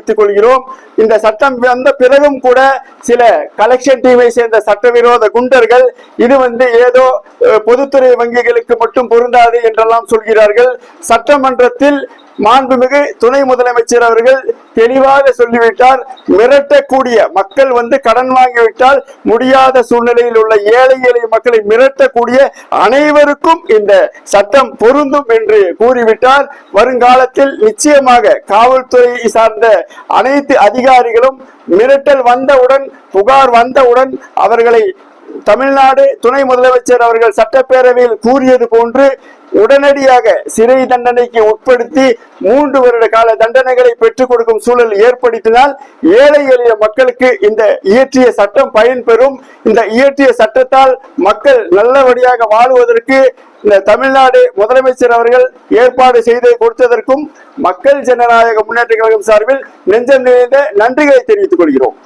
தெரிவித்துக் கொள்கிறோம். இந்த சட்டம் வந்த பிறகும் கூட சில கலெக்ஷன் டீமை சேர்ந்த சட்டவிரோத குண்டர்கள் இது ஏதோ பொதுத்துறை வங்கிகளுக்கு மட்டும் பொருந்தாது என்றெல்லாம் சொல்கிறார்கள். சட்டமன்றத்தில் மாண்புமிகு துணை முதலமைச்சர் அவர்கள் தெளிவாக சொல்லிவிட்டார். மிரட்டக்கூடிய மக்கள் கடன் வாங்கிவிட்டால் முடியாத சூழ்நிலையில் உள்ள ஏழை எளிய மக்களை மிரட்டக்கூடிய அனைவருக்கும் இந்த சட்டம் பொருந்தும் என்று கூறிவிட்டார். வருங்காலத்தில் நிச்சயமாக காவல்துறை சார்ந்த அனைத்து அதிகாரிகளும் மிரட்டல் வந்தவுடன், புகார் வந்தவுடன் அவர்களை தமிழ்நாடு துணை முதலமைச்சர் அவர்கள் சட்டப்பேரவையில் கூறியது போன்று உடனடியாக சிறை தண்டனைக்கு உட்படுத்தி 3 வருட கால தண்டனைகளை பெற்றுக் கொடுக்கும் சூழல் ஏற்படுத்தினால் ஏழை எளிய மக்களுக்கு இந்த இயற்றிய சட்டம் பயன்பெறும். இந்த இயற்றிய சட்டத்தால் மக்கள் நல்லபடியாக வாழுவதற்கு இந்த தமிழ்நாடு முதலமைச்சர் அவர்கள் ஏற்பாடு செய்து கொடுத்ததற்கும் மக்கள் ஜனநாயக முன்னேற்ற கழகம் சார்பில் நெஞ்சம் நிறைந்த நன்றிகளை தெரிவித்துக் கொள்கிறோம்.